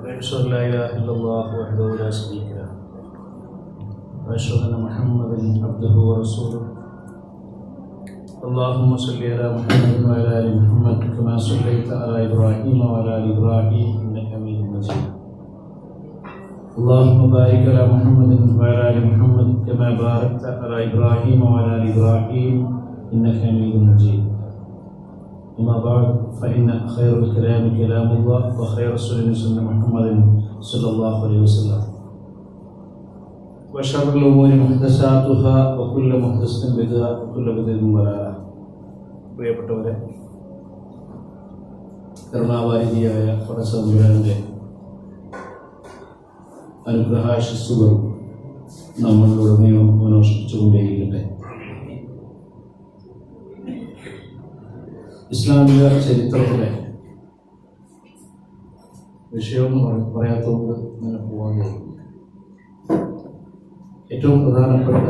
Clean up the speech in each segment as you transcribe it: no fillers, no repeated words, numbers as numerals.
وأشهد أن لا إله إلا الله وحده لا شريك له وأشهد أن محمدا عبده ورسوله. اللهم صل على محمد وعلى آل محمد كما صليت على إبراهيم وعلى آل إبراهيم إنك حميد مجيد. اللهم بارك على محمد وعلى آل محمد كما باركت على إبراهيم وعلى آل إبراهيم إنك حميد مجيد. أما بعد فإن خير الكلام كلام الله وخير السنن سنة محمد صلى الله عليه وسلم وشر الأمور محدثاتها وكل محدثة بدعة وكل بدعة ضلالة. പ്രിയപ്പെട്ടവരെ, കരുണാവാരിധിയായ പടച്ചതമ്പുരാന്റെ അനുഗ്രഹാശിസ്സുകൾ നമ്മളിലുടനീളം അനുഷ്ഠിച്ചുകൊണ്ടേയിരിക്കട്ടെ. ഇസ്ലാമിക ചരിത്രത്തിലെ വിഷയമെന്ന് പറയാത്തതുകൊണ്ട് അങ്ങനെ പോകാൻ കഴിയും. ഏറ്റവും പ്രധാനപ്പെട്ട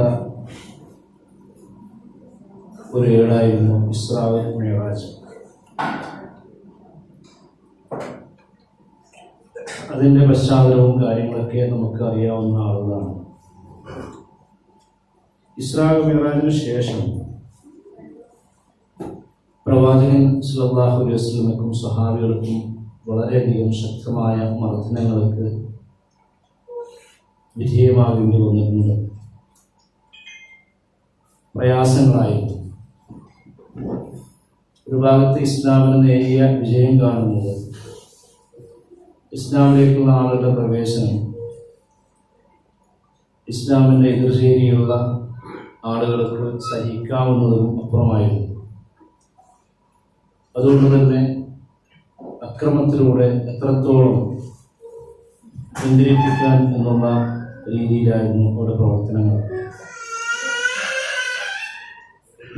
ഒരു ഏടായിരുന്നു ഇസ്രാ മിഅ്റാജ്. അതിൻ്റെ പശ്ചാത്തലവും കാര്യങ്ങളൊക്കെ നമുക്ക് അറിയാവുന്ന ആളുകളാണ്. ഇസ്രാ മിഅ്റാജിന് ശേഷം പ്രവാചകൻ സല്ലല്ലാഹു അലൈഹി വസല്ലമക്കും സഹാബികൾക്കും വളരെയധികം ശക്തമായ മർദ്ദനങ്ങൾക്ക് വിധേയമാകേണ്ടി വന്നിട്ടുണ്ട്. പ്രയാസങ്ങളായിരുന്നു. ഒരു ഭാഗത്ത് ഇസ്ലാമിന് നേരിയ വിജയം കാണുന്നത്, ഇസ്ലാമിലേക്കുള്ള ആളുകളുടെ പ്രവേശനം, ഇസ്ലാമിൻ്റെ എതിർചേരിയുള്ള ആളുകൾക്ക് സഹിക്കാവുന്നതും അപ്പുറമായിരുന്നു. അതുകൊണ്ട് തന്നെ അക്രമത്തിലൂടെ എത്രത്തോളം പിന്തിരിപ്പിക്കാൻ എന്നുള്ള രീതിയിലായിരുന്നു അവരുടെ പ്രവർത്തനങ്ങൾ.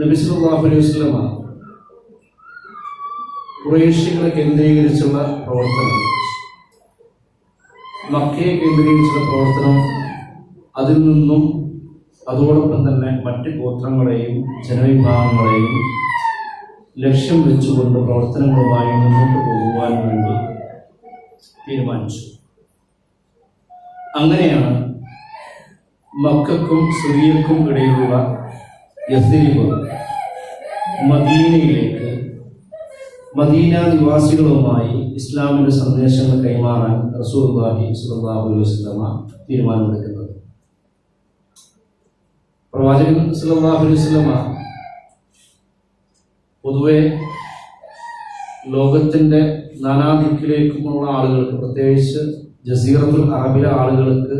നബി സല്ലല്ലാഹു അലൈഹി വസല്ലമ ഖുറൈശികളെ കേന്ദ്രീകരിച്ചുള്ള പ്രവർത്തനം, മക്കയെ കേന്ദ്രീകരിച്ചുള്ള പ്രവർത്തനം, അതിൽ നിന്നും അതോടൊപ്പം തന്നെ മറ്റ് ഗോത്രങ്ങളെയും ജനവിഭാഗങ്ങളെയും ലക്ഷ്യം വെച്ചുകൊണ്ട് പ്രവർത്തനങ്ങളുമായി മുന്നോട്ട് പോകുവാൻ വേണ്ടി തീരുമാനിച്ചു. അങ്ങനെയാണ് മക്കക്കും സിറിയക്കും ഇടയിലുള്ള യസ്രിബ് മദീനയിലേക്ക് മദീന നിവാസികളുമായി ഇസ്ലാമിൻ്റെ സന്ദേശങ്ങൾ കൈമാറാൻ റസൂലുള്ളാഹി സ്വല്ലല്ലാഹു അലൈഹി വസല്ലമ തീരുമാനമെടുക്കുന്നത്. പ്രവാചകൻ സ്വല്ലല്ലാഹു അലൈഹി വസല്ലമ പൊതുവെ ലോകത്തിൻ്റെ നാനാദിക്കിലേക്കുമുള്ള ആളുകൾക്ക്, പ്രത്യേകിച്ച് ജസീറത്തുൽ അറബിലെ ആളുകൾക്ക്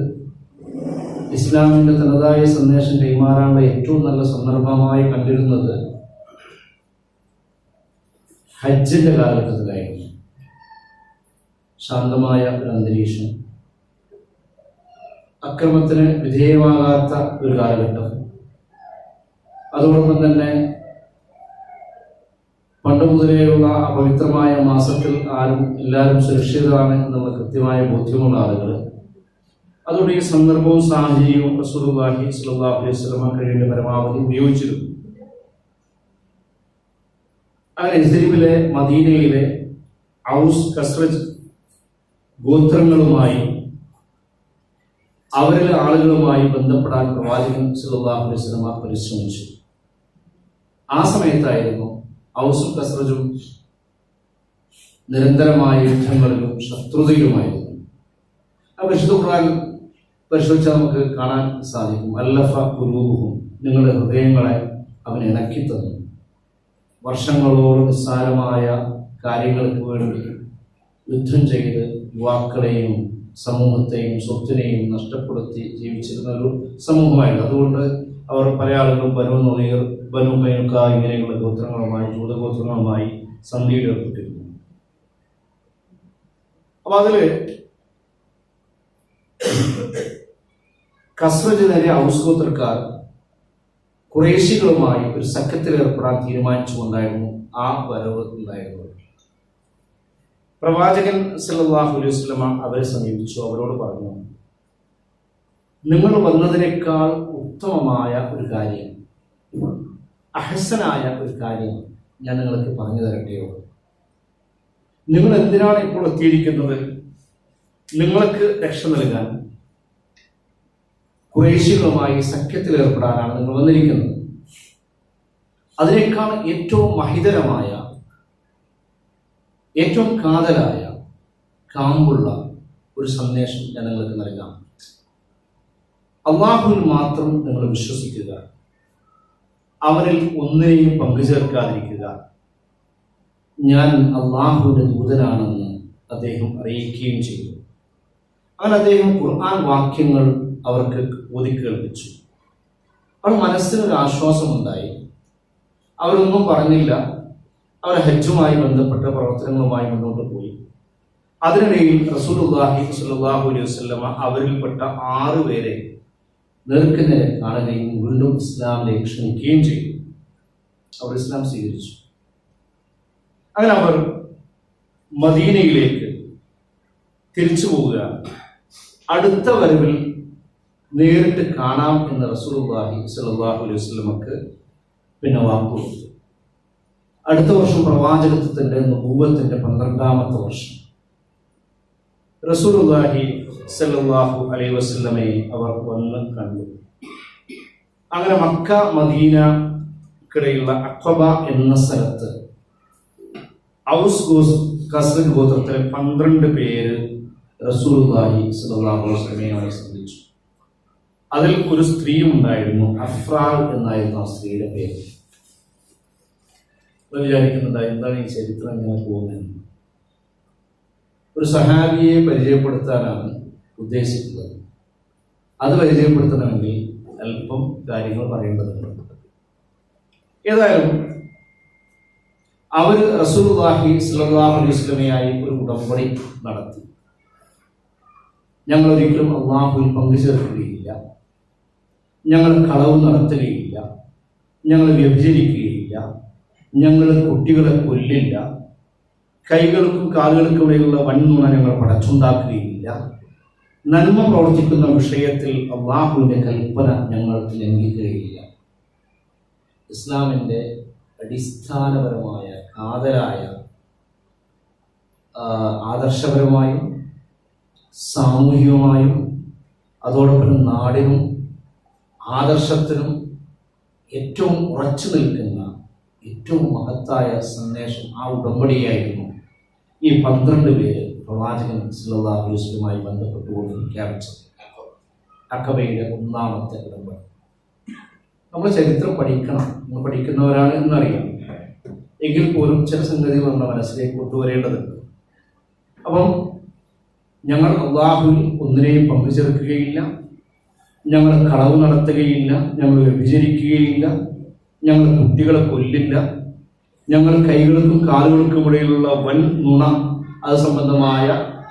ഇസ്ലാമിൻ്റെ തനതായ സന്ദേശം കൈമാറാനുള്ള ഏറ്റവും നല്ല സന്ദർഭമായി കണ്ടിരുന്നത് ഹജ്ജിൻ്റെ കാലഘട്ടത്തിലായിരുന്നു. ശാന്തമായ ഒരു അന്തരീക്ഷം, അക്രമത്തിന് വിധേയമാകാത്ത ഒരു കാലഘട്ടം, അതോടൊപ്പം തന്നെ പണ്ട് മുതലേയുള്ള പവിത്രമായ മാസത്തിൽ എല്ലാവരും സുരക്ഷിതരാണ് എന്നുള്ള കൃത്യമായ ബോധ്യമുള്ള ആളുകൾ. അതുകൊണ്ട് ഈ സന്ദർഭവും സാഹചര്യവും റസൂലുള്ളാഹി സ്വല്ലല്ലാഹു അലൈഹി വസല്ലമ കഴിവിന്റെ പരമാവധി ഉപയോഗിച്ചിരുന്നു. അങ്ങനെ യസ്രിബിലെ മദീനയിലെ ഔസ് ഖസ്റജ് ഗോത്രങ്ങളുമായി, അവരിലെ ആളുകളുമായി ബന്ധപ്പെടാൻ പ്രവാചകൻ സല്ലല്ലാഹു അലൈഹി വസല്ലമ പരിശ്രമിച്ചു. ആ സമയത്തായിരുന്നു ഔസും ഖസ്റജും നിരന്തരമായ യുദ്ധങ്ങളിലും ശത്രുതയിലുമായിരുന്നു. ആ വിശുദ്ധ ഖുർആൻ പരിശോധിച്ചാൽ നമുക്ക് കാണാൻ സാധിക്കും. അല്ലഫ ഖുലൂബുഹും, നിങ്ങളുടെ ഹൃദയങ്ങളെ അവൻ ഇണക്കി തന്നു. വർഷങ്ങളോളം നിസ്സാരമായ കാര്യങ്ങൾക്ക് വേണ്ടി യുദ്ധം ചെയ്ത് യുവാക്കളെയും സമൂഹത്തെയും സ്വത്തിനെയും നഷ്ടപ്പെടുത്തി ജീവിച്ചിരുന്ന ഒരു സമൂഹമായിരുന്നു. അതുകൊണ്ട് അവർ പല ആളുകളും ബനു നളീർ, ബനു ഖൈനുഖ ഇങ്ങനെയുള്ള ഗോത്രങ്ങളുമായി, ജൂതഗോത്രങ്ങളുമായി സന്ധിയിൽ ഏർപ്പെട്ടിരുന്നു. അപ്പൊ അതില് ഖസ്റജ് നേരെ ഔസ് ഗോത്രക്കാർ ഖുറൈശികളുമായി ഒരു സഖ്യത്തിൽ ഏർപ്പെടാൻ തീരുമാനിച്ചുകൊണ്ടായിരുന്നു ആ വരവ് ഉണ്ടായിരുന്നത്. പ്രവാചകൻ സല്ലല്ലാഹു അലൈഹി വസല്ലമ അവരെ സമീപിച്ചു. അവരോട് പറഞ്ഞു, നിങ്ങൾ വന്നതിനേക്കാൾ ഉത്തമമായ ഒരു കാര്യം, അഹസനായ ഒരു കാര്യം ഞാൻ നിങ്ങൾക്ക് പറഞ്ഞു തരട്ടെയോ? നിങ്ങൾ എന്തിനാണ് ഇപ്പോൾ എത്തിയിരിക്കുന്നത്? നിങ്ങൾക്ക് രക്ഷ നൽകാൻ ഖുറൈശികളുമായി സഖ്യത്തിലേർപ്പെടാനാണ് നിങ്ങൾ വന്നിരിക്കുന്നത്. അതിനേക്കാൾ ഏറ്റവും മഹിതരമായ, ഏറ്റവും കാതലായ, കാമ്പുള്ള ഒരു സന്ദേശം ഞാൻ നിങ്ങൾക്ക് നൽകാം. അള്ളാഹുവിൽ മാത്രം നിങ്ങൾ വിശ്വസിക്കുക, അവനിൽ ഒന്നിനെയും പങ്കുചേർക്കാതിരിക്കുക. ഞാൻ അള്ളാഹുവിന്റെ ദൂതനാണെന്ന് അദ്ദേഹം അറിയിക്കുകയും ചെയ്തു. അങ്ങനെ അദ്ദേഹം ഖുർആൻ വാക്യങ്ങൾ അവർക്ക് ഓതിക്കേൾപ്പിച്ചു. അവർ മനസ്സിനൊരു ആശ്വാസമുണ്ടായി. അവരൊന്നും പറഞ്ഞില്ല. അവർ ഹജ്ജുമായി ബന്ധപ്പെട്ട പ്രവർത്തനങ്ങളുമായി മുന്നോട്ട് പോയി. അതിനിടയിൽ റസൂലുള്ളാഹി സ്വല്ലല്ലാഹു അലൈഹി വസല്ലമ അവരിൽപ്പെട്ട 6 പേരെ നേർക്കുനേരെ കാണുകയും വീണ്ടും ഇസ്ലാമിലേക്ക് ക്ഷണിക്കുകയും ചെയ്തു. അവർ ഇസ്ലാം സ്വീകരിച്ചു. അങ്ങനെ അവർ മദീനയിലേക്ക് തിരിച്ചു പോവുകയാണ്. അടുത്ത വരവിൽ നേരിട്ട് കാണാം എന്ന് റസൂലുള്ളാഹി സ്വല്ലല്ലാഹു അലൈഹി വസല്ലമക്ക് പിന്നെ വാക്കുകൊടുത്തു. അടുത്ത വർഷം പ്രവാചകത്വത്തിന്റെ നബുവത്തിന്റെ 12ാമത്തെ വർഷം റസൂലുള്ളാഹി സ്വല്ലല്ലാഹു അലൈഹി വസല്ലമയെ അവർ വന്ന് കണ്ടു. അങ്ങനെ മക്ക മദീനക്കിടയിലുള്ള അഖബ എന്ന സ്ഥലത്ത് ഔസ് ഖസ്റജ് ഗോത്രത്തിലെ 12 പേര് റസൂലുള്ളാഹി സ്വല്ലല്ലാഹു അലൈഹി വസല്ലമയെ സന്ധിച്ചു. അതിൽ ഒരു സ്ത്രീയും ഉണ്ടായിരുന്നു. അഫ്രാൽ എന്നായിരുന്നു ആ സ്ത്രീയുടെ പേര്. വിചാരിക്കുന്നുണ്ട് എന്താണ് ഈ ചരിത്രം ഇങ്ങനെ പോകുന്നതെന്ന്. ഒരു സഹാബിയെ പരിചയപ്പെടുത്താനാണ് ഉദ്ദേശിക്കുന്നത്. അത് പരിചയപ്പെടുത്തണമെങ്കിൽ അല്പം കാര്യങ്ങൾ പറയേണ്ടതുണ്ട്. ഏതായാലും അവർ റസൂലുള്ളാഹി സ്വല്ലല്ലാഹു അലൈഹി വസല്ലമയായി ഒരു ഉടമ്പടി നടത്തി. ഞങ്ങൾ ഒരിക്കലും അള്ളാഹുവിൽ പങ്കുചേർക്കുകയില്ല, ഞങ്ങൾ കളവ് നടത്തുകയില്ല, ഞങ്ങൾ വ്യഭിചരിക്കുകയില്ല, ഞങ്ങൾ കുട്ടികളെ കൊല്ലില്ല, കൈകൾക്കും കാലുകൾക്കും ഇടയിലുള്ള വൻനുണ ഞങ്ങൾ പടച്ചുണ്ടാക്കുകയില്ല, നന്മ പ്രവർത്തിക്കുന്ന വിഷയത്തിൽ അള്ളാഹുവിന്റെ കൽപ്പന ഞങ്ങൾ ലംഘിക്കുകയില്ല. ഇസ്ലാമിന്റെ അടിസ്ഥാനപരമായ കാതലായ ആദർശപരമായും സാമൂഹികമായും അതോടൊപ്പം നാടിനും ആദർശത്തിനും ഏറ്റവും ഉറച്ചു നിൽക്കുന്ന ഏറ്റവും മഹത്തായ സന്ദേശം ആ ഉടമ്പടിയായിരുന്നു ഈ 12 പേര് പ്രവാചകൻ സല്ലല്ലാഹു അലൈഹി വസല്ലമയുമായി ബന്ധപ്പെട്ടുകൊണ്ട് പ്രഖ്യാപിച്ചത്. അഖബയുടെ 1ാമത്തെ ഉടമ്പടി. നമ്മൾ ചരിത്രം പഠിക്കണം, നമ്മൾ പഠിക്കുന്നവരാണ് എന്നറിയാം. എങ്കിൽ പോലും ചില സംഗതികൾ നമ്മുടെ മനസ്സിലേക്ക് കൊണ്ടുവരേണ്ടതുണ്ട്. അപ്പം ഞങ്ങൾ അള്ളാഹുവിൽ ഒന്നിനെയും പങ്കുചേർക്കുകയില്ല, ഞങ്ങൾ കളവ് നടത്തുകയില്ല, ഞങ്ങൾ വ്യഭിചരിക്കുകയില്ല, ഞങ്ങൾ കുട്ടികളെ കൊല്ലില്ല, ഞങ്ങൾ കൈകൾക്കും കാലുകൾക്കും ഇടയിലുള്ള വൻ നുണ, അത് സംബന്ധമായ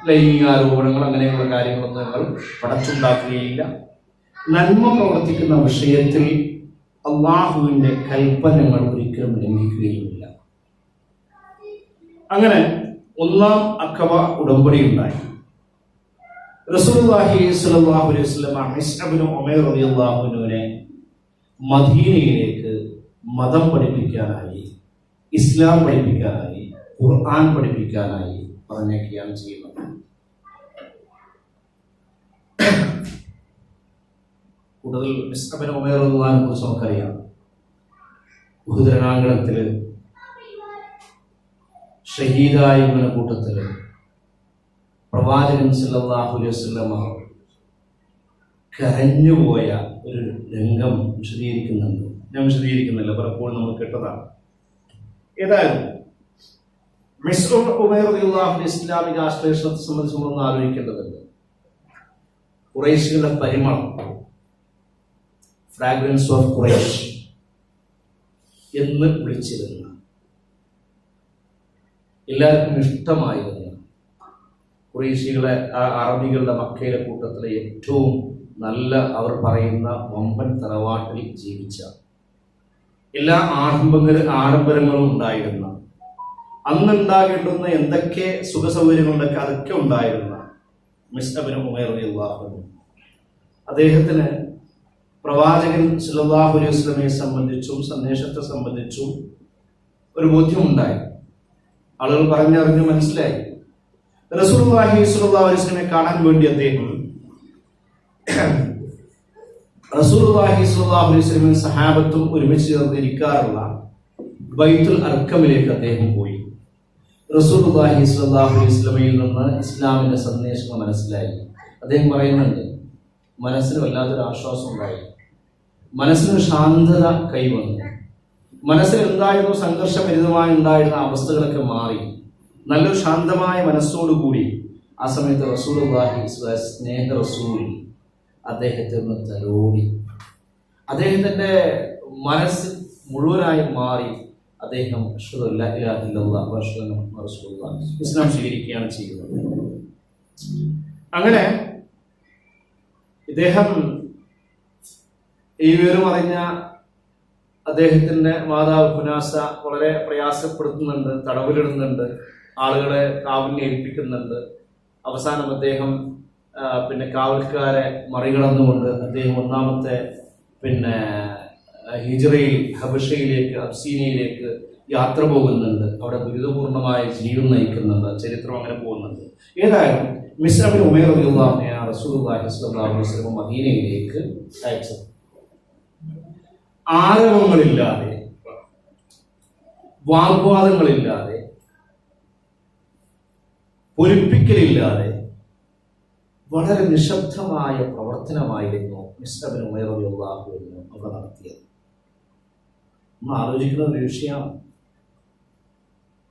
ലൈംഗികാരോപണങ്ങൾ, അങ്ങനെയുള്ള കാര്യങ്ങളൊന്നും ഞങ്ങൾ പടച്ചുണ്ടാക്കുകയില്ല, നന്മ പ്രവർത്തിക്കുന്ന വിഷയത്തിൽ അള്ളാഹുവിന്റെ കൽപ്പനകൾ ഒരിക്കലും ലംഘിക്കുകയുമില്ല. അങ്ങനെ 1ാം അഖബ ഉടമ്പടി ഉണ്ടായി. റസൂലുള്ളാഹി സ്വല്ലല്ലാഹു അലൈഹി വസല്ലം മുസ്അബ് ഇബ്നു ഉമൈർ റളിയല്ലാഹു അൻഹുവിനെ മദീനയിലേക്ക് മതം പഠിപ്പിക്കാനായി, ഇസ്ലാം പഠിപ്പിക്കാനായി, ഖുർആൻ പഠിപ്പിക്കാനായി പറഞ്ഞേക്കുകയാണ് ചെയ്യുന്നത്. കൂടുതൽ മുസ്അബ് ഇബ്നു ഉമൈർ റളിയല്ലാഹു അൻഹുവിനെ കുറിച്ച് നമുക്കറിയാം. ഉഹദ് രണാങ്കണത്തിൽ ഷഹീദായ കൂട്ടത്തിൽ പ്രവാചകൻ സല്ലല്ലാഹു അലൈഹി വസല്ലം കരഞ്ഞുപോയ ഒരു രംഗം വിശദീകരിക്കുന്നുണ്ട്. ഞാൻ വിശദീകരിക്കുന്നില്ല, പലപ്പോഴും നമ്മൾ കേട്ടതാണ്. ഏതായാലും മുസ്അബ് ഉമൈർ റളിയല്ലാഹു അൻഹു ഇസ്ലാമിക ആശ്ലേഷണത്തെ സംബന്ധിച്ച് നമ്മളൊന്ന് ആലോചിക്കേണ്ടതുണ്ട്. ഖുറൈശികളുടെ പരിമളം, ഫ്രാഗ്രൻസ് ഓഫ് ഖുറൈശ് എന്ന് വിളിച്ചിരുന്ന, എല്ലാവർക്കും ഇഷ്ടമായിരുന്ന ഖുറൈശികളെ, അറബികളുടെ മക്കയിലെ കൂട്ടത്തിലെ ഏറ്റവും നല്ല, അവർ പറയുന്ന വമ്പൻ തറവാട്ടിൽ ജീവിച്ച, എല്ലാ ആഡംബരങ്ങളും ഉണ്ടായിരുന്ന, അന്നുണ്ടാകേണ്ടുന്ന എന്തൊക്കെ സുഖസൗകര്യങ്ങളുണ്ടൊക്കെ അതൊക്കെ ഉണ്ടായിരുന്ന മുസ്അബ് ഇബ്നു ഉമൈർ റളിയല്ലാഹു അൻഹു, അദ്ദേഹത്തിന് പ്രവാചകൻ സല്ലല്ലാഹു അലൈഹി വസല്ലമയെ സംബന്ധിച്ചും സന്ദേശത്തെ സംബന്ധിച്ചും ഒരു ബോധ്യമുണ്ടായി. ആളുകൾ പറഞ്ഞറിഞ്ഞ് മനസ്സിലായി. റസൂലുള്ളാഹി സ്വല്ലല്ലാഹു അലൈഹി വസല്ലമയെ കാണാൻ വേണ്ടി അദ്ദേഹം റസൂലുള്ളാഹി സ്വല്ലല്ലാഹു അലൈഹി വസല്ലമയും സഹാബത്തും ഒരുമിച്ച് ചേർന്ന് ഇരിക്കാറുള്ള ബൈത്തുൽ അർക്കമിലേക്ക് അദ്ദേഹം പോയി. റസൂലുള്ളാഹി സ്വല്ലല്ലാഹു അലൈഹി വസല്ലമയിൽ നിന്ന് ഇസ്ലാമിന്റെ സന്ദേശങ്ങൾ മനസ്സിലായി. അദ്ദേഹം പറയുന്നുണ്ട്, മനസ്സിന് വല്ലാത്തൊരു ആശ്വാസം ഉണ്ടായി, മനസ്സിനൊരു ശാന്തത കൈവന്നു, മനസ്സിൽ എന്തായിരുന്നു സംഘർഷഭരിതമായി ഉണ്ടായിരുന്ന അവസ്ഥകളൊക്കെ മാറി, നല്ലൊരു ശാന്തമായ മനസ്സോടുകൂടി ആ സമയത്ത് റസൂലുള്ളാഹി സ്നേഹ റസൂൽ അദ്ദേഹത്തെ ഒന്ന് തലോടി. അദ്ദേഹത്തിന്റെ മനസ്സ് മുഴുവനായി മാറി. അദ്ദേഹം ഇസ്ലാം സ്വീകരിക്കുകയാണ് ചെയ്യുന്നത്. അങ്ങനെ ഇദ്ദേഹം ഈ വിവരം അറിഞ്ഞ അദ്ദേഹത്തിന്റെ മാതാവ് പുനാസ വളരെ പ്രയാസപ്പെടുത്തുന്നുണ്ട്, തടവിലിടുന്നുണ്ട്, ആളുകളെ കാവലിനെ ഏൽപ്പിക്കുന്നുണ്ട്. അവസാനം അദ്ദേഹം കാവൽക്കാരെ മറികടന്നുകൊണ്ട് അദ്ദേഹം ഒന്നാമത്തെ ഹിജ്റയിൽ ഹബഷയിലേക്ക്, അബ്സീനിയയിലേക്ക് യാത്ര പോകുന്നുണ്ട്. അവിടെ ദുരിതപൂർണമായ ജീവിതം നയിക്കുന്നുണ്ട്. ചരിത്രം അങ്ങനെ പോകുന്നുണ്ട്. ഏതായാലും മിസ്അബ് ബിൻ ഉമൈർ റളിയല്ലാഹു അൻഹു റസൂലുള്ളാഹി സ്വല്ലല്ലാഹു അലൈഹി വസല്ലം മദീനയിലേക്ക് അയച്ചു. ആരവങ്ങളില്ലാതെ, വാഗ്വാദങ്ങളില്ലാതെ, പൊലിപ്പിക്കലില്ലാതെ വളരെ നിശബ്ദമായ പ്രവർത്തനമായിരുന്നു മിസ്അബ് ബിൻ ഉമൈർ റളിയല്ലാഹു അൻഹു അവർ നടത്തിയത്. നമ്മൾ ആലോചിക്കുന്ന ഒരു വിഷയമാണ്.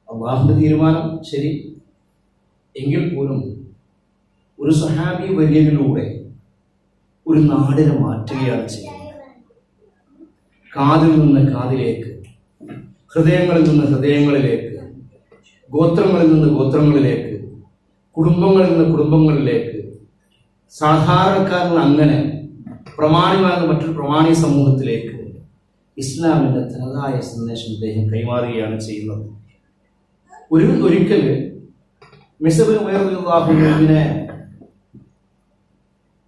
അള്ളാഹുവിന്റെ തീരുമാനം ശരി എങ്കിൽ പോലും ഒരു സഹാബി വര്യനിലൂടെ ഒരു നാടിനെ മാറ്റുകയാണ് ചെയ്യുന്നത്. കാതിൽ നിന്ന് കാതിലേക്ക്, ഹൃദയങ്ങളിൽ നിന്ന് ഹൃദയങ്ങളിലേക്ക്, ഗോത്രങ്ങളിൽ നിന്ന് ഗോത്രങ്ങളിലേക്ക്, കുടുംബങ്ങളിൽ നിന്ന് കുടുംബങ്ങളിലേക്ക്, സാധാരണക്കാരിൽ അങ്ങനെ പ്രമാണിമാരുടെ മറ്റൊരു പ്രമാണി സമൂഹത്തിലേക്ക് ഇസ്ലാമിന്റെ തനതായ സന്ദേശം അദ്ദേഹം കൈമാറുകയാണ് ചെയ്യുന്നത്. ഒരിക്കൽ മിസ്അബ് ബിൻ ഉമൈർ റളിയല്ലാഹു അൻഹുവിനെ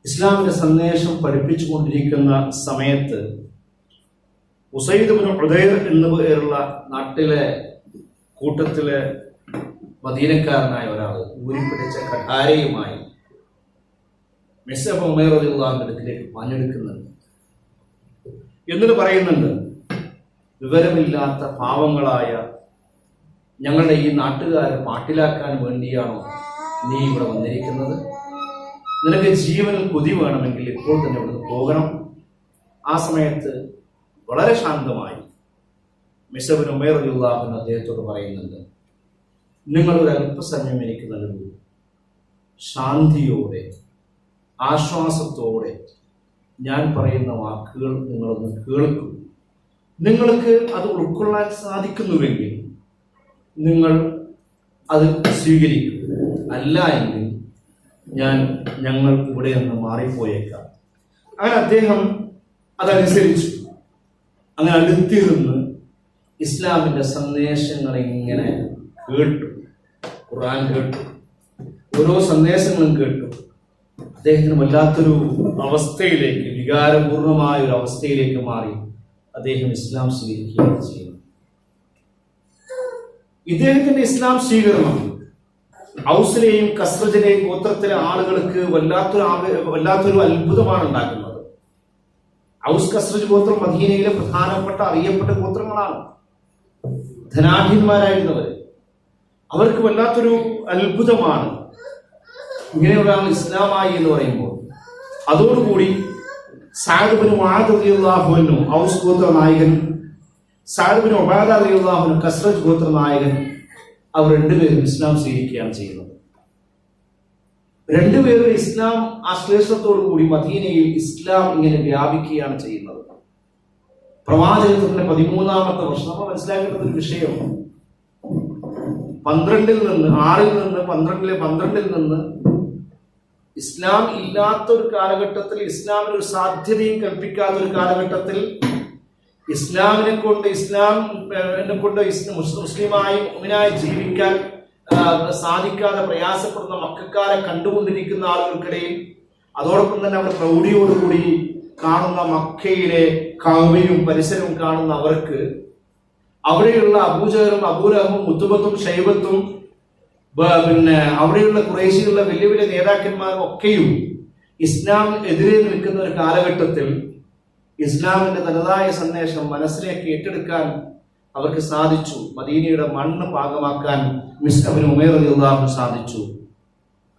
ഇസ്ലാമിന്റെ സന്ദേശം പഠിപ്പിച്ചു കൊണ്ടിരിക്കുന്ന സമയത്ത് ഉസൈദ് ഇബ്നു ഹുദൈർ എന്ന പേരുള്ള നാട്ടിലെ കൂട്ടത്തിലെ മദീനക്കാരനായ ഒരാൾ ഊരിപ്പിടിച്ച കഠാരയുമായി മിസ്അബ് ഉമൈർ റളിയല്ലാഹു അൻഹുവിന്റെ അടുക്കിലേക്ക് പാഞ്ഞെടുക്കുന്നുണ്ട്. എന്നിട്ട് പറയുന്നുണ്ട്, വിവരമില്ലാത്ത പാവങ്ങളായ ഞങ്ങളുടെ ഈ നാട്ടുകാരെ പാട്ടിലാക്കാൻ വേണ്ടിയാണോ നീ ഇവിടെ വന്നിരിക്കുന്നത്? നിനക്ക് ജീവനിൽ കൊതി വേണമെങ്കിൽ ഇപ്പോൾ തന്നെ ഇവിടുന്ന് പോകണം. ആ സമയത്ത് വളരെ ശാന്തമായി മിസ്അബ് ബിൻ ഉമൈർ റളിയല്ലാഹു അൻഹു അദ്ദേഹത്തോട് പറയുന്നുണ്ട്, നിങ്ങൾ ഒരു അല്പസമയം എനിക്ക് നൽകൂ. ശാന്തിയോടെ, ആശ്വാസത്തോടെ ഞാൻ പറയുന്ന വാക്കുകൾ നിങ്ങളൊന്ന് കേൾക്കും. നിങ്ങൾക്ക് അത് ഉൾക്കൊള്ളാൻ സാധിക്കുന്നുവെങ്കിൽ നിങ്ങൾ അത് സ്വീകരിക്കും. അല്ല എങ്കിൽ ഞങ്ങൾ ഇവിടെ നിന്ന് മാറിപ്പോയേക്കാം. അങ്ങനെ അദ്ദേഹം അതനുസരിച്ചു. അങ്ങനെ അടുത്തിരുന്ന് ഇസ്ലാമിന്റെ സന്ദേശങ്ങൾ ഇങ്ങനെ കേട്ടു. ഖുർആൻ കേട്ടു, ഓരോ സന്ദേശങ്ങളും കേട്ടു. അദ്ദേഹത്തിന് വല്ലാത്തൊരു അവസ്ഥയിലേക്ക്, വികാരപൂർണമായ ഒരു അവസ്ഥയിലേക്ക് മാറി. അദ്ദേഹം ഇസ്ലാം സ്വീകരിക്കുകയാണ് ചെയ്യുന്നത്. ഇദ്ദേഹത്തിന്റെ ഇസ്ലാം സ്വീകരണം ഔസിലെയും ഖസ്റജിലെയും ഗോത്രത്തിലെ ആളുകൾക്ക് വല്ലാത്തൊരു അത്ഭുതമാണ് ഉണ്ടാക്കുന്നത്. ഔസ് ഖസ്റജ് ഗോത്രം മദീനയിലെ പ്രധാനപ്പെട്ട അറിയപ്പെട്ട ഗോത്രങ്ങളാണ്. ധനാഢ്യന്മാരായിരുന്നവർ. അവർക്ക് വല്ലാത്തൊരു അത്ഭുതമാണ് ഇങ്ങനെയുള്ള ഇസ്ലാമായി എന്ന് പറയുമ്പോൾ. അതോടുകൂടി സഅദ് ഇബ്നു മുആദ് റളിയല്ലാഹു അൻഹു ഔസ് ഗോത്ര നായകൻ, സഅദ് ഇബ്നു ഉബാദ റളിയല്ലാഹു അൻഹു ഖസ്റജ് ഗോത്ര നായകൻ, അവർ രണ്ടുപേരും ഇസ്ലാം സ്വീകരിക്കുകയാണ് ചെയ്യുന്നത്. രണ്ടുപേരും ഇസ്ലാം ആശ്ലേഷത്തോടു കൂടി മദീനയിൽ ഇസ്ലാം ഇങ്ങനെ വ്യാപിക്കുകയാണ് ചെയ്യുന്നത്. പ്രവാചകത്വത്തിന്റെ 13ാമത്തെ വർഷം. നമ്മൾ മനസ്സിലാക്കേണ്ട ഒരു വിഷയം, 12ൽ നിന്ന് ഇസ്ലാം ഇല്ലാത്ത ഒരു കാലഘട്ടത്തിൽ, ഇസ്ലാമിന് ഒരു സാധ്യതയും കൽപ്പിക്കാത്ത ഒരു കാലഘട്ടത്തിൽ, ഇസ്ലാമിനെ കൊണ്ട് മുസ്ലിമായി മുഅ്മിനായി ജീവിക്കാൻ സാധിക്കാതെ പ്രയാസപ്പെടുന്ന മക്കക്കാരെ കണ്ടുകൊണ്ടിരിക്കുന്ന ആളുകൾക്കിടയിൽ, അതോടൊപ്പം തന്നെ അവർ പ്രൗഢിയോടുകൂടി കാണുന്ന മക്കയിലെ കഅബയും പരിസരവും കാണുന്ന അവർക്ക് അവിടെയുള്ള അബൂജഹലും അബൂലഹബും ഉത്ബത്തും ഷൈബത്തും പിന്നെ അവിടെയുള്ള ഖുറൈശികളുടെ വലിയ വലിയ നേതാക്കന്മാരും ഒക്കെയും ഇസ്ലാമിനെതിരെ നിൽക്കുന്ന ഒരു കാലഘട്ടത്തിൽ ഇസ്ലാമിന്റെ തനതായ സന്ദേശം മനസ്സിലേക്ക് ഏറ്റെടുക്കാൻ അവർക്ക് സാധിച്ചു. മദീനയുടെ മണ്ണ് പാകമാക്കാൻ മിസ്അബ് ഇബ്നു ഉമൈർ റളിയല്ലാഹു അൻഹു സാധിച്ചു.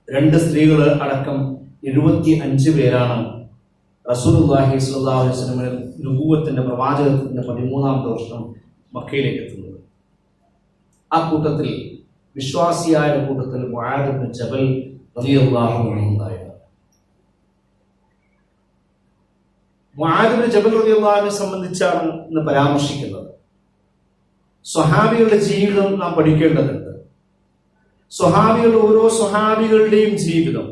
2 സ്ത്രീകൾ അടക്കം 75 പേരാണ് റസൂലുള്ളാഹി സ്വല്ലല്ലാഹു അലൈഹി വസല്ലമയുടെ നുബുവത്തിന്റെ പ്രവാചകത്വത്തിന്റെ 13ാമത്തെ വർഷം മക്കയിലേക്ക് എത്തുന്നത്. ആ കൂട്ടത്തിൽ വിശ്വാസിയായ കൂട്ടത്തിൽ മുആദ് ഇബ്നു ജബൽ റളിയല്ലാഹു അൻഹു ഉണ്ടായിരുന്നു. മുആദ് ഇബ്നു ജബൽ റളിയല്ലാഹു അൻഹു സംബന്ധിച്ചാണ് ഇന്ന് പരാമർശിക്കുന്നത്. സ്വഹാബികളുടെ ജീവിതം നാം പഠിക്കേണ്ടതുണ്ട്. ഓരോ സ്വഹാബികളുടെയും ജീവിതം.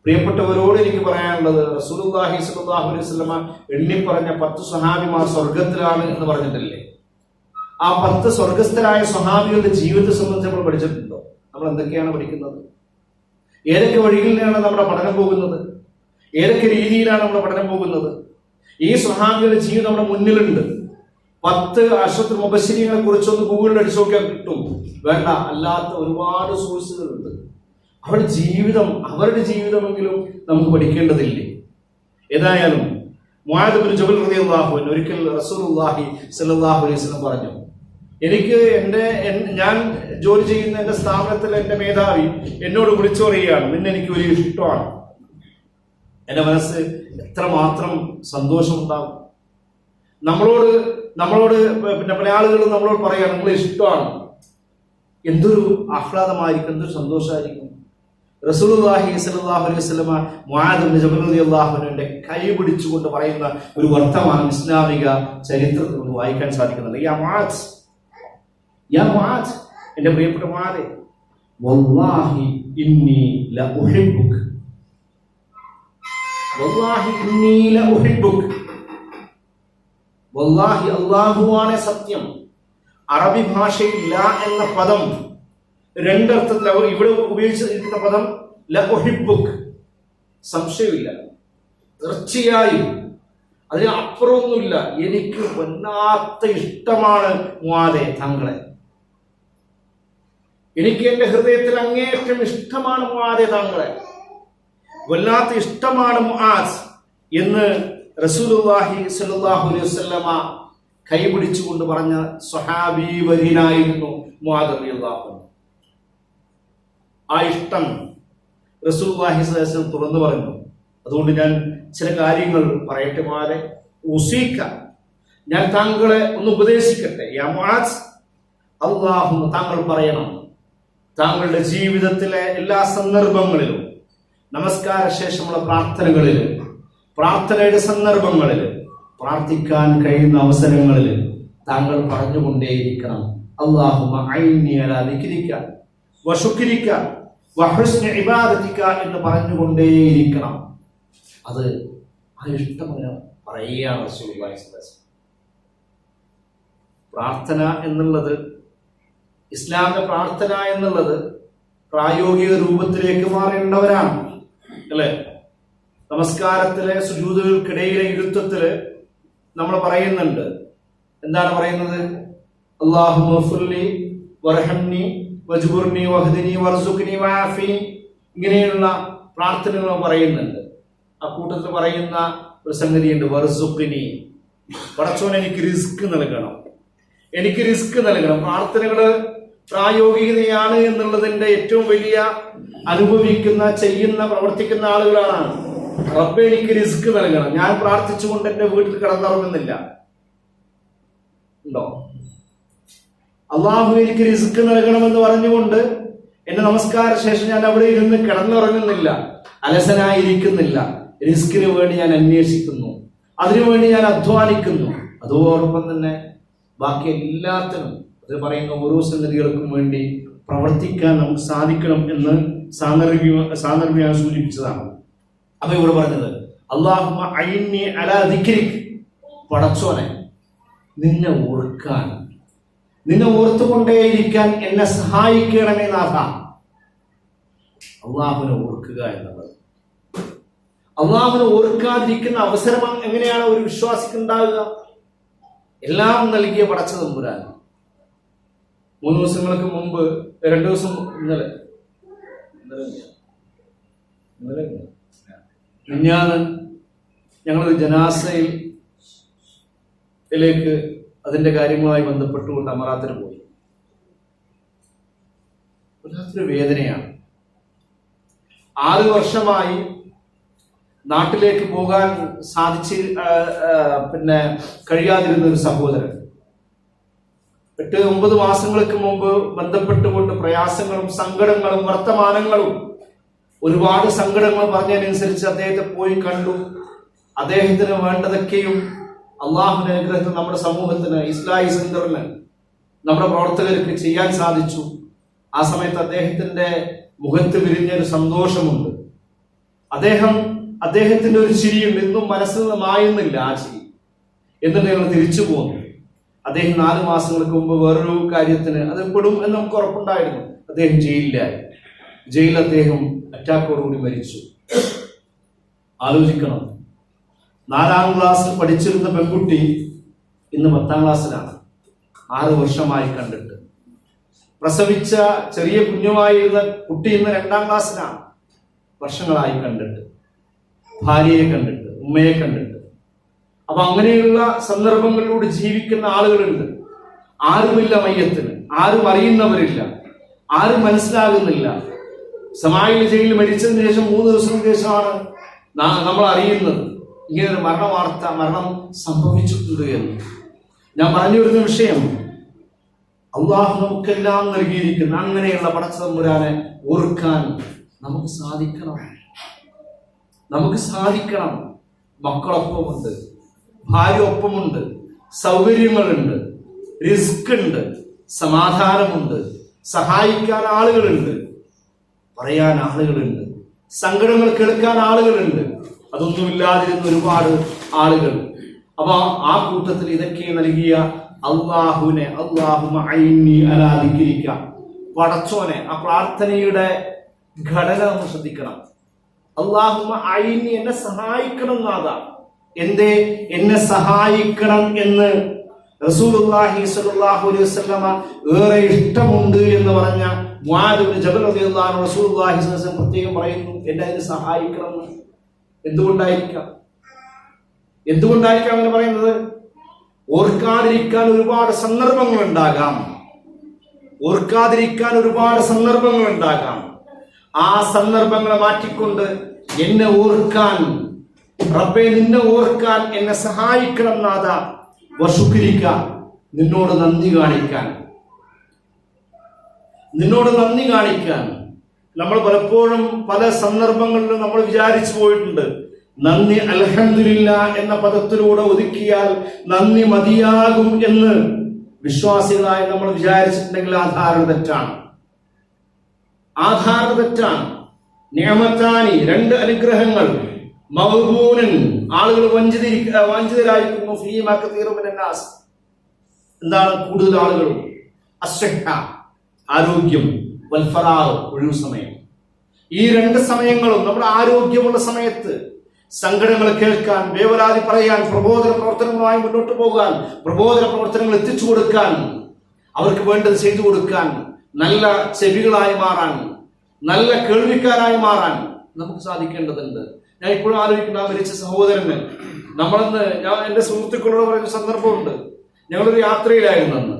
പ്രിയപ്പെട്ടവരോട് എനിക്ക് പറയാനുള്ളത്, റസൂലുള്ളാഹി സ്വല്ലല്ലാഹു അലൈഹി വസല്ലമ എണ്ണിപ്പറഞ്ഞ 10 സ്വഹാബിമാർ സ്വർഗത്തിലാണ് എന്ന് പറഞ്ഞിട്ടില്ലേ? ആ 10 സ്വർഗസ്ഥരായ സ്വഹാബികളുടെ ജീവിതത്തെ സംബന്ധിച്ച് നമ്മൾ പഠിച്ചിട്ടുണ്ടോ? നമ്മൾ എന്തൊക്കെയാണ് പഠിക്കുന്നത്? ഏതൊക്കെ വഴികളിലാണ് നമ്മുടെ പഠനം പോകുന്നത്? ഏതൊക്കെ രീതിയിലാണ് നമ്മുടെ പഠനം പോകുന്നത്? ഈ സ്വഹാബികളുടെ ജീവിതം നമ്മുടെ മുന്നിലുണ്ട്. 10 അശ്റത്തുൽ മുബശ്ശിരീങ്ങളെ കുറിച്ചൊന്ന് ഗൂഗിളിൽ അടിച്ചു നോക്കിയാൽ കിട്ടും. വേണ്ട, അല്ലാത്ത ഒരുപാട് സോഴ്സുകളുണ്ട്. അവരുടെ ജീവിതമെങ്കിലും നമുക്ക് പഠിക്കേണ്ടതില്ലേ? ഏതായാലും മുആദ് ഇബ്നു ജബൽ റളിയല്ലാഹു അൻഹു ഒരിക്കൽ റസൂലുള്ളാഹി സ്വല്ലല്ലാഹു അലൈഹി വസല്ലം പറഞ്ഞു, ഞാൻ ജോലി ചെയ്യുന്ന എന്റെ സ്ഥാപനത്തിൽ എന്റെ മേധാവി എന്നോട് വിളിച്ചു പറയുകയാണ്, നിന്നെ എനിക്ക് വലിയ ഇഷ്ടമാണ്. എന്റെ മനസ്സ് എത്രമാത്രം സന്തോഷമുണ്ടാകും. നമ്മളോട് പിന്നെ പല ആളുകളും നമ്മളോട് പറയാണ് നിങ്ങളെ ഇഷ്ടമാണ്. എന്തൊരു ആഹ്ലാദമായിരിക്കും, എന്തൊരു സന്തോഷമായിരിക്കും. റസൂലുള്ളാഹി സ്വല്ലല്ലാഹു അലൈഹി വസല്ലമ മുആദ് ഇബ്നു ജബൽ റളിയല്ലാഹു അൻഹുവിന്റെ കൈ പിടിച്ചുകൊണ്ട് പറയുന്ന ഒരു വർത്തമാനം ഇസ്ലാമിക ചരിത്രത്തിൽ നമുക്ക് വായിക്കാൻ സാധിക്കുന്നുണ്ട്. യാ മുആദ്, എന്റെ പ്രിയപ്പെട്ട മുആദേ, വല്ലാഹി ഇന്നി ലഉഹിബ്ബുക, വല്ലാഹി ഇന്നി ലഉഹിബ്ബുക. വല്ലാഹി, അല്ലാഹുവാണ് സത്യം. അറബി ഭാഷയിൽ ലാ എന്ന പദം 2 അർത്ഥത്തിൽ ഇവിടെ ഉപയോഗിച്ചിരിക്കുന്ന പദം ലഉഹിബ്ബുക, സംശയമില്ല, തീർച്ചയായും അതിന് അപ്പുറമൊന്നുമില്ല. എനിക്ക് വല്ലാത്ത ഇഷ്ടമാണ് മുആദേ താങ്കളെ. എനിക്ക് എന്റെ ഹൃദയത്തിൽ അങ്ങേയറ്റം ഇഷ്ടമാണ് മുആദേ താങ്കളെ. വല്ലാത്ത ഇഷ്ടമാണ് മുആദ് എന്ന് റസൂലുള്ളാഹി സ്വല്ലല്ലാഹു അലൈഹി വസല്ലമ കൈപിടിച്ചുകൊണ്ട് പറഞ്ഞ സ്വഹാബി വര്യനായിരുന്നു മുആദ് റളിയല്ലാഹു അൻഹു. ആ ഇഷ്ടം റസൂലുള്ളാഹി സ്വല്ലല്ലാഹു അലൈഹി വസല്ലം തുറന്നു പറഞ്ഞു. അതുകൊണ്ട് ഞാൻ ചില കാര്യങ്ങൾ പറയട്ടെ മുആദേ, ഉസീക, ഞാൻ താങ്കളെ ഒന്ന് ഉപദേശിക്കട്ടെ. യാ മുആദ്, അല്ലാഹുമ്മ, താങ്കൾ പറയണം, താങ്കളുടെ ജീവിതത്തിലെ എല്ലാ സന്ദർഭങ്ങളിലും, നമസ്കാര ശേഷമുള്ള പ്രാർത്ഥനകളിലും, പ്രാർത്ഥനയുടെ സന്ദർഭങ്ങളിൽ, പ്രാർത്ഥിക്കാൻ കഴിയുന്ന അവസരങ്ങളിൽ താങ്കൾ പറഞ്ഞുകൊണ്ടേയിരിക്കണം, അല്ലാഹുമ്മ അഇന്നി അലാ ദിക്രിക വശുക്രിക വഹുസ്നി ഇബാദതിക എന്ന് പറഞ്ഞുകൊണ്ടേയിരിക്കണം. അത് ആ ഇഷ്ടമാണ് പറയുകയാണ് റസൂലുള്ളാഹി സ്വല്ലല്ലാഹു അലൈഹി വസല്ലം. പ്രാർത്ഥന എന്നുള്ളത്, ഇസ്ലാമിന്റെ പ്രാർത്ഥന എന്നുള്ളത് പ്രായോഗിക രൂപത്തിലേക്ക് മാറേണ്ടവരാണ്, അല്ലെ? നമസ്കാരത്തിലെ സുജൂദുകൾക്കിടയിലെ ഇരുത്തത്തില് നമ്മൾ പറയുന്നുണ്ട്, എന്താണ് പറയുന്നത്? അല്ലാഹുമ്മ ഗ്ഫിർലി വർഹംനി വജ്ബുർനി വഹ്ദിനി വർസുഖ്നി വആഫിനി, ഇങ്ങനെയുള്ള പ്രാർത്ഥനകൾ പറയുന്നുണ്ട്. ആ കൂട്ടത്തിൽ പറയുന്ന ഒരു സംഗതിയുണ്ട്, വർസുഖ്നി, പടച്ചോൻ എനിക്ക് റിസ്ക് നൽകണം, എനിക്ക് റിസ്ക് നൽകണം. പ്രാർത്ഥനകള് പ്രായോഗികതയാണ് എന്നുള്ളതിന്റെ ഏറ്റവും വലിയ അനുഭവിക്കുന്ന, ചെയ്യുന്ന, പ്രവർത്തിക്കുന്ന ആളുകളാണ്. റബ്ബേ എനിക്ക് റിസ്ക് നൽകണം, ഞാൻ പ്രാർത്ഥിച്ചുകൊണ്ട് എന്റെ വീട്ടിൽ കിടന്നുറങ്ങുന്നില്ല, ഉണ്ടോ? അള്ളാഹു എനിക്ക് റിസ്ക് നൽകണമെന്ന് പറഞ്ഞുകൊണ്ട് എന്റെ നമസ്കാര ശേഷം ഞാൻ അവിടെ ഇരുന്ന് കിടന്നുറങ്ങുന്നില്ല, അലസനായിരിക്കുന്നില്ല. റിസ്കിന് വേണ്ടി ഞാൻ അന്വേഷിക്കുന്നു, അതിനുവേണ്ടി ഞാൻ അധ്വാനിക്കുന്നു. അതോടൊപ്പം തന്നെ ബാക്കി എല്ലാത്തിനും, അത് പറയുന്ന ഓരോ സംഗതികൾക്കും വേണ്ടി പ്രവർത്തിക്കാൻ നമുക്ക് സാധിക്കണം എന്ന് സാന്ദർഭികമായി സൂചിപ്പിച്ചതാണ്. അപ്പൊ ഇവിടെ പറഞ്ഞത് അല്ലാഹുമ്മ അഇന്നി അലാ ദിക്രിക്, പടച്ചോനെ നിന്നെ ഓർക്കാൻ, നിന്നെ ഓർത്തുകൊണ്ടേയിരിക്കാൻ എന്നെ സഹായിക്കണമേ നാഥ. അള്ളാഹുവിനെ ഓർക്കുക എന്നുള്ളത്, അള്ളാഹുവിനെ ഓർക്കാതിരിക്കുന്ന അവസരം എങ്ങനെയാണ് ഒരു വിശ്വാസിക്ക് ഉണ്ടാകുക? എല്ലാം നൽകിയ പടച്ച തമ്പുരാൻ 3 ദിവസങ്ങൾക്ക് മുമ്പ്, 2 ദിവസം ഇന്നലെ മിഞ്ഞാന്ന് ഞങ്ങളൊരു ജനാസയിലേക്ക് അതിന്റെ കാര്യങ്ങളുമായി ബന്ധപ്പെട്ടുകൊണ്ട് അമറാത്തിന് പോയി. വല്ലാത്തൊരു വേദനയാണ്. 6 വർഷമായി നാട്ടിലേക്ക് പോകാൻ കഴിയാതിരുന്ന ഒരു സഹോദരൻ 8-9 മാസങ്ങൾക്ക് മുമ്പ് ബന്ധപ്പെട്ടുകൊണ്ട് പ്രയാസങ്ങളും സങ്കടങ്ങളും വർത്തമാനങ്ങളും ഒരുപാട് സങ്കടങ്ങൾ പറഞ്ഞതിനനുസരിച്ച് അദ്ദേഹത്തെ പോയി കണ്ടു. അദ്ദേഹത്തിന് വേണ്ടതൊക്കെയും അള്ളാഹുവിന്റെ അനുഗ്രഹത്തിൽ നമ്മുടെ സമൂഹത്തിന്, ഇസ്ലാഹി സെന്ററിന്, നമ്മുടെ പ്രവർത്തകർക്ക് ചെയ്യാൻ സാധിച്ചു. ആ സമയത്ത് അദ്ദേഹത്തിന്റെ മുഖത്ത് വിരിഞ്ഞൊരു സന്തോഷമുണ്ട്. അദ്ദേഹത്തിന്റെ ഒരു ചിരിയുണ്ട്. ഇന്നും മനസ്സിൽ നിന്ന് മായുന്നില്ല ആ ചിരി. എന്നിട്ട് ഞങ്ങൾ തിരിച്ചു പോന്നു. അദ്ദേഹം 4 മാസങ്ങൾക്ക് മുമ്പ് വേറൊരു കാര്യത്തിന് അത് പെടും എന്ന് നമുക്ക് ഉറപ്പുണ്ടായിരുന്നു. അദ്ദേഹം ജയിലിൽ അദ്ദേഹം അറ്റാക്കോടുകൂടി മരിച്ചു. ആലോചിക്കണം, 4ാം ക്ലാസ്സിൽ പഠിച്ചിരുന്ന പെൺകുട്ടി ഇന്ന് 10ാം ക്ലാസ്സിലാണ്. 6 വർഷമായി കണ്ടിട്ട്. പ്രസവിച്ച ചെറിയ കുഞ്ഞുമായിരുന്ന കുട്ടി ഇന്ന് 2ാം ക്ലാസ്സിലാണ്. വർഷങ്ങളായി കണ്ടിട്ട്, ഭാര്യയെ കണ്ടിട്ട്, ഉമ്മയെ കണ്ടിട്ട്. അപ്പൊ അങ്ങനെയുള്ള സന്ദർഭങ്ങളിലൂടെ ജീവിക്കുന്ന ആളുകളുണ്ട്. ആരുമില്ല മയ്യത്തിന്, ആരും അറിയുന്നവരില്ല, ആരും മനസ്സിലാകുന്നില്ല. സമായിൽ ജയിലിൽ മരിച്ചതിന് ശേഷം 3 ദിവസത്തിന് ശേഷമാണ് നമ്മൾ അറിയുന്നത് ഇങ്ങനൊരു മരണം സംഭവിച്ചിട്ടുണ്ട് എന്ന്. ഞാൻ പറഞ്ഞു വരുന്ന വിഷയം, അള്ളാഹു നമുക്കെല്ലാം നൽകിയിരിക്കുന്ന അങ്ങനെയുള്ള പടച്ചതമ്പുരാനെ ഓർക്കാൻ നമുക്ക് സാധിക്കണം. മക്കളൊപ്പമുണ്ട്, ഭാര്യ ഒപ്പമുണ്ട്, സൗകര്യങ്ങളുണ്ട്, റിസ്ക് ഉണ്ട്, സമാധാനമുണ്ട്, സഹായിക്കാൻ ആളുകളുണ്ട്, പറയാൻ ആളുകളുണ്ട്, സങ്കടങ്ങൾ കേൾക്കാൻ ആളുകളുണ്ട്. അതൊന്നുമില്ലാതിരുന്ന ഒരുപാട് ആളുകൾ. അപ്പൊ ആ കൂട്ടത്തിൽ ഇതൊക്കെ നൽകിയ അള്ളാഹുവിനെ ആരാധിക്കുക. പടച്ചോനെ, ആ പ്രാർത്ഥനയുടെ ഘടന നമ്മൾ ശ്രദ്ധിക്കണം. അല്ലാഹുമ്മ അയ്നി, എന്നെ സഹായിക്കണം നാഥാ. എന്നെ സഹായിക്കണം എന്ന് റസൂലുള്ളാഹി സ്വല്ലല്ലാഹു അലൈഹി വസല്ലമ ഏറെ ഇഷ്ടമുണ്ട് എന്ന് പറഞ്ഞ മുആദ് ഇബ്നു ജബൽ റളിയല്ലാഹു അൻഹു റസൂലുള്ളാഹി സ്വല്ലല്ലാഹു അലൈഹി വസല്ലം പ്രത്യേകം പറയുന്നു, എന്നെ അതിന് സഹായിക്കണം. എന്തുകൊണ്ടായിരിക്കാം അങ്ങനെ പറയുന്നത്? ഓർക്കാതിരിക്കാൻ ഒരുപാട് സന്ദർഭങ്ങൾ ഉണ്ടാകാം. ആ സന്ദർഭങ്ങളെ മാറ്റിക്കൊണ്ട് എന്നെ ഓർക്കാൻ, റബ്ബേ നിന്നെ ഓർക്കാൻ എന്നെ സഹായിക്കണം നാഥ. വശുക്രിക്ക, നിന്നോട് നന്ദി കാണിക്കാൻ. നമ്മൾ പലപ്പോഴും പല സന്ദർഭങ്ങളിലും നമ്മൾ വിചാരിച്ചു പോയിട്ടുണ്ട്, നന്ദി അൽഹംദുലില്ലാ എന്ന പദത്തിലൂടെ ഒതുക്കിയാൽ നന്ദി മതിയാകും എന്ന് വിശ്വാസികളായി നമ്മൾ വിചാരിച്ചിട്ടുണ്ടെങ്കിൽ ആ ധാരണ തെറ്റാണ്. നിഅമത്താനി, 2 അനുഗ്രഹങ്ങൾ, മഗ്ബൂനൻ, ആളുകൾ വഞ്ചിതരായിരിക്കുന്നു. ഫീമാ കസീറുൻ മിനൻ നാസ്, എന്താണ് കൂടുതൽ ആളുകളും. അസ്സഹ, ആരോഗ്യം, വൽ ഫറാഗ്, ഒഴിവു സമയം. ഈ 2 സമയങ്ങളും നമ്മുടെ ആരോഗ്യമുള്ള സമയത്ത് സങ്കടങ്ങൾ കേൾക്കാൻ, വേവലാതി പറയാൻ, പ്രബോധന പ്രവർത്തനങ്ങളുമായി മുന്നോട്ട് പോകാൻ, പ്രബോധന പ്രവർത്തനങ്ങൾ എത്തിച്ചു കൊടുക്കാൻ, അവർക്ക് വേണ്ടത് ചെയ്തു കൊടുക്കാൻ, നല്ല ചെവികളായി മാറാൻ, നല്ല കേൾവിക്കാരായി മാറാൻ നമുക്ക് സാധിക്കേണ്ടതുണ്ട്. ഞാൻ ഇപ്പോഴും ആലോചിക്കുന്ന ആ മരിച്ച സഹോദരന് ഞാൻ എന്റെ സുഹൃത്തുക്കളോട് പറയുന്ന സന്ദർഭമുണ്ട്. ഞങ്ങളൊരു യാത്രയിലായിരുന്നു അന്ന്.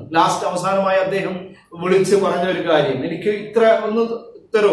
അവസാനമായി അദ്ദേഹം വിളിച്ച് പറഞ്ഞ ഒരു കാര്യം, എനിക്ക് ഇത്ര ഒന്ന് തരോ,